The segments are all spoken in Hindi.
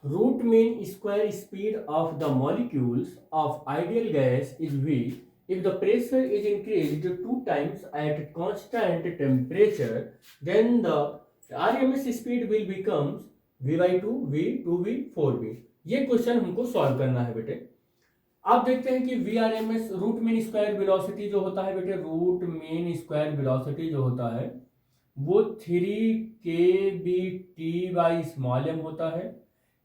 Root mean square speed of the molecules of ideal gas is V. If the pressure is increased 2 times at constant temperature, then the RMS speed will become V by 2, V, 2V, 4V. ये क्वेश्चन हमको सॉल्व करना है बेटे। आप देखते हैं कि V R M S root mean square velocity जो होता है बेटे, रूट मीन स्क्वायर वेलोसिटी जो होता है वो 3 kb/t/m होता है,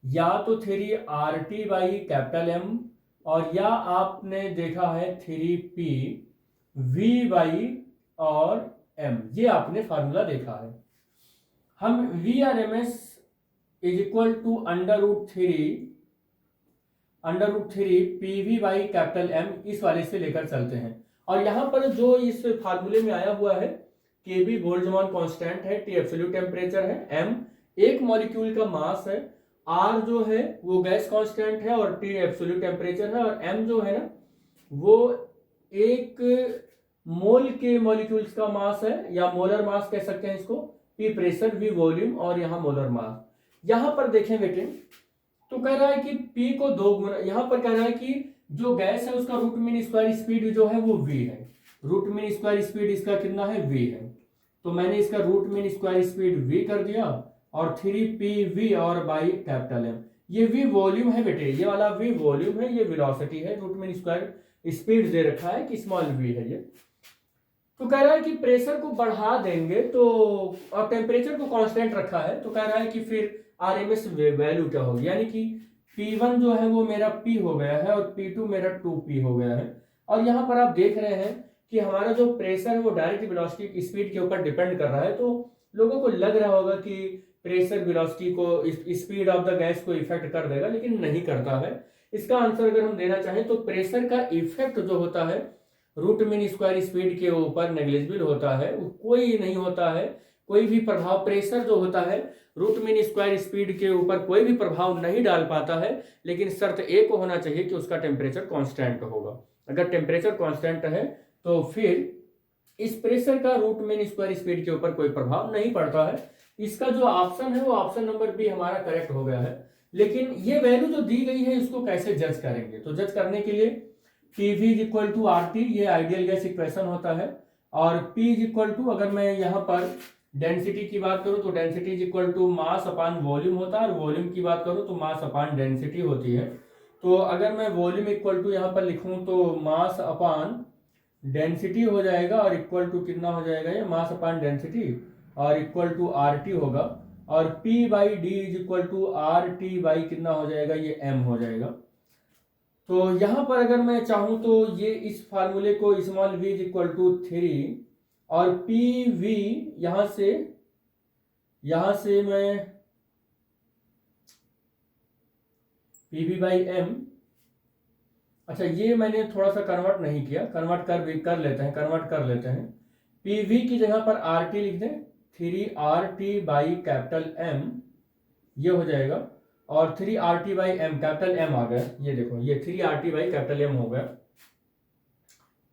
या तो 3 RT/M, और या आपने देखा है 3 PV/M। ये आपने फार्मूला देखा है। हम VRMS is equal to √3 PV/M इस वाले से लेकर चलते हैं। और यहां पर जो इस फार्मूले में आया हुआ है, KB बोल्ट्जमान कांस्टेंट है, T एब्सोल्यूट टेम्परेचर है, M एक मॉलिक्यूल का मास है, R जो है वो गैस कांस्टेंट है और T एब्सोल्यूट टेम्परेचर है, और M जो है ना वो एक मोल के मॉलिक्यूल्स का मास है, या मोलर मास कह सकते हैं इसको, P प्रेशर, V वॉल्यूम, और यहाँ मोलर मास। यहां पर देखें बेटे तो कह रहा है कि P को 2 गुना, यहां पर कह रहा है कि जो गैस है उसका रूट मीन स्क्वायर स्पीड जो है वो V है। रूट मीन स्क्वायर स्पीड इसका कितना है, V है। तो मैंने इसका root mean square speed V कर दिया, और 3 PV और बाई कैपिटल M। ये V वॉल्यूम है बेटे, ये वाला V वॉल्यूम है, ये वेलोसिटी है, रूट मीन स्क्वायर स्पीड दे रखा है कि स्मॉल v है ये। तो कह रहा है कि प्रेशर को बढ़ा देंगे तो, और टेम्परेचर को कांस्टेंट रखा है, तो कह रहा है कि फिर आरएमएस वैल्यू क्या होगी, यानी कि P1 जो है वो मेरा P हो गया है, और P2 मेरा 2P हो गया है। और यहाँ पर आप देख रहे हैं कि हमारा जो प्रेशर है वो डायरेक्ट वेलोसिटी स्पीड के ऊपर डिपेंड कर रहा है। तो लोगों को लग रहा होगा कि प्रेशर वेलोसिटी को, स्पीड ऑफ द गैस को इफेक्ट कर देगा, लेकिन नहीं करता है। इसका आंसर अगर हम देना चाहें तो प्रेशर का इफेक्ट जो होता है रूट मीन स्क्वायर स्पीड के ऊपर नेग्लिजिबल होता है, कोई नहीं होता है, कोई भी प्रभाव प्रेशर जो होता है रूट मीन स्क्वायर स्पीड के ऊपर कोई भी प्रभाव नहीं डाल पाता है। लेकिन शर्त एक को होना चाहिए कि उसका टेम्परेचर कांस्टेंट होगा। अगर टेम्परेचर कांस्टेंट है तो फिर इस प्रेशर का रूट मीन स्क्वायर स्पीड के ऊपर कोई प्रभाव नहीं पड़ता है। इसका जो ऑप्शन है वो ऑप्शन नंबर बी हमारा करेक्ट हो गया है। लेकिन ये वैल्यू जो दी गई है इसको कैसे जज करेंगे, तो जज करने के लिए PV is equal to RT, ये आइडियल गैस इक्वेशन होता है, और P इज इक्वल टू, अगर मैं यहाँ पर डेंसिटी की बात करूं तो density is equal to mass upon volume होता है, और वॉल्यूम की बात करूं तो मास अपान डेंसिटी होती है। तो अगर मैं वॉल्यूम इक्वल टू यहाँ पर लिखूं तो मास अपान डेंसिटी हो जाएगा, और इक्वल टू कितना हो जाएगा, ये मास अपान डेंसिटी, और इक्वल टू RT होगा, और P/D is equal to RT by कितना हो जाएगा, ये M हो जाएगा। तो यहां पर अगर मैं चाहूं तो ये इस फार्मूले को small v is equal to 3, और PV यहां से मैं PV/M, अच्छा ये मैंने थोड़ा सा कन्वर्ट नहीं किया, कन्वर्ट कर लेते हैं। PV की जगह पर RT लिख दें, 3RT/M, ये हो जाएगा, और 3RT/M, कैपिटल M आ गया, ये देखो ये 3RT/M हो गया।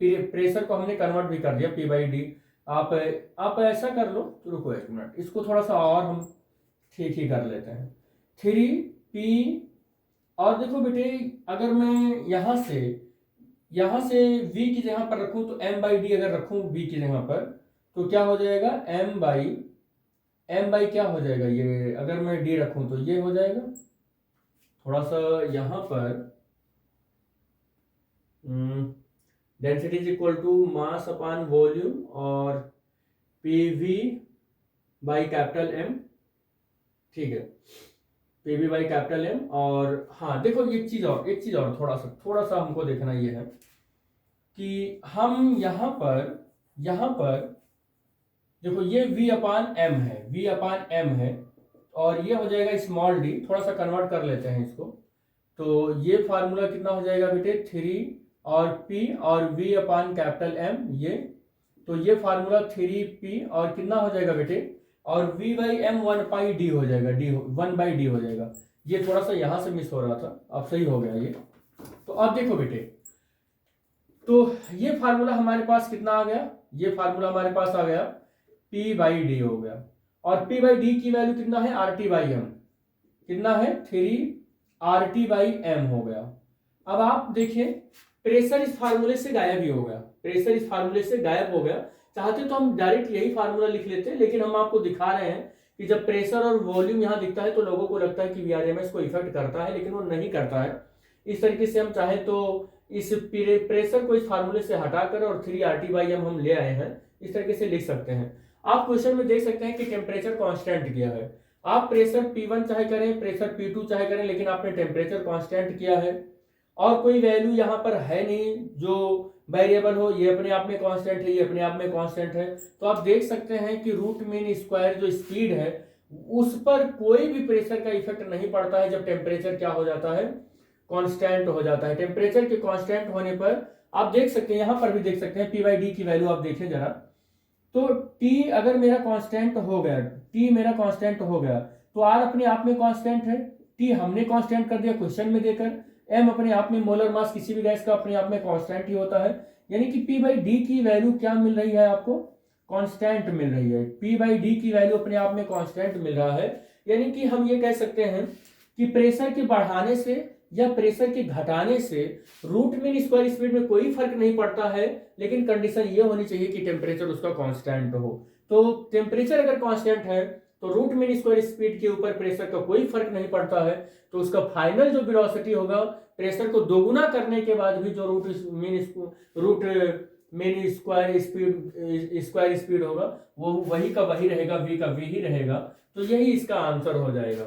प्रेशर को हमने कन्वर्ट भी कर दिया P/D। आप ऐसा कर लो, तो रुको एक मिनट, इसको थोड़ा सा और हम ठीक ही कर लेते हैं। 3P, और देखो बेटे अगर मैं यहाँ से V की जगह पर रखूं तो M/D अगर रखूं V की जगह पर तो क्या हो जाएगा, M बाई क्या हो जाएगा, ये अगर मैं D रखूं तो ये हो जाएगा। थोड़ा सा यहाँ पर density is equal to mass upon volume और PV/M, ठीक है, PV/M। और हाँ देखो एक चीज और थोड़ा सा हमको देखना ये है कि हम यहाँ पर देखो ये V/M है, और ये हो जाएगा स्मॉल d, थोड़ा सा कन्वर्ट कर लेते हैं इसको। तो ये फार्मूला कितना हो जाएगा बेटे, 3 और P और V/M, ये तो ये फार्मूला 3P और कितना हो जाएगा बेटे, और V/M 1/D हो जाएगा, 1/D हो जाएगा। ये थोड़ा सा यहां से मिस हो रहा था, अब सही हो गया ये। तो अब देखो बेटे, तो ये फार्मूला हमारे पास कितना आ गया, ये फार्मूला हमारे पास आ गया P/D हो गया, और P/D की वैल्यू कितना है, RT/M। कितना है 3RT/m हो गया। अब आप देखिए प्रेशर इस फार्मूले से गायब ही हो गया, प्रेशर इस फार्मूले से गायब हो गया। चाहते तो हम डायरेक्ट यही फार्मूला लिख लेते हैं, लेकिन हम आपको दिखा रहे हैं कि जब प्रेशर और वॉल्यूम यहाँ दिखता है तो लोगों को लगता है कि VRMS को इफेक्ट करता है, लेकिन वो नहीं करता है। इस तरीके से हम चाहे तो इस प्रेशर को इस फार्मूले से हटाकर और 3RT/m हम ले आए हैं, इस तरीके से लिख सकते हैं। आप क्वेश्चन में देख सकते हैं कि टेम्परेचर कांस्टेंट किया है। आप प्रेशर P1 चाहे करें, प्रेशर P2 चाहे करें, लेकिन आपने टेम्परेचर कांस्टेंट किया है और कोई वैल्यू यहाँ पर है नहीं जो वेरिएबल हो, ये अपने आप में कांस्टेंट है, ये अपने आप में कांस्टेंट है। तो आप देख सकते हैं कि रूट मीन स्क्वायर जो स्पीड है उस पर कोई भी प्रेशर का इफेक्ट नहीं पड़ता है जब टेम्परेचर क्या हो जाता है, कांस्टेंट हो जाता है। टेम्परेचर के कांस्टेंट होने पर आप देख सकते हैं, यहाँ पर भी देख सकते हैं P/D की वैल्यू आप देखें जरा, तो T अगर मेरा कांस्टेंट हो गया, T मेरा कांस्टेंट हो गया तो R अपने आप में कांस्टेंट है, T हमने कांस्टेंट कर दिया क्वेश्चन में देकर, M अपने आप में मोलर मास किसी भी गैस का अपने आप में कांस्टेंट ही होता है, यानी कि P/D की वैल्यू क्या मिल रही है आपको, कांस्टेंट मिल रही है। P/D की वैल्यू अपने आप में कांस्टेंट मिल रहा है, यानी कि हम ये कह सकते हैं कि प्रेशर के बढ़ाने से या प्रेशर के घटाने से रूट मीन स्क्वायर स्पीड में कोई फर्क नहीं पड़ता है, लेकिन कंडीशन ये होनी चाहिए कि टेम्परेचर उसका कांस्टेंट हो। तो टेम्परेचर अगर कांस्टेंट है तो रूट मीन स्क्वायर स्पीड के ऊपर प्रेशर का कोई फर्क नहीं पड़ता है, तो उसका फाइनल जो वेलोसिटी होगा प्रेशर को दोगुना करने के बाद भी जो रूट मीन स्क्वायर स्पीड होगा वो वही का वही रहेगा, V का V ही रहेगा। तो यही इसका आंसर हो जाएगा।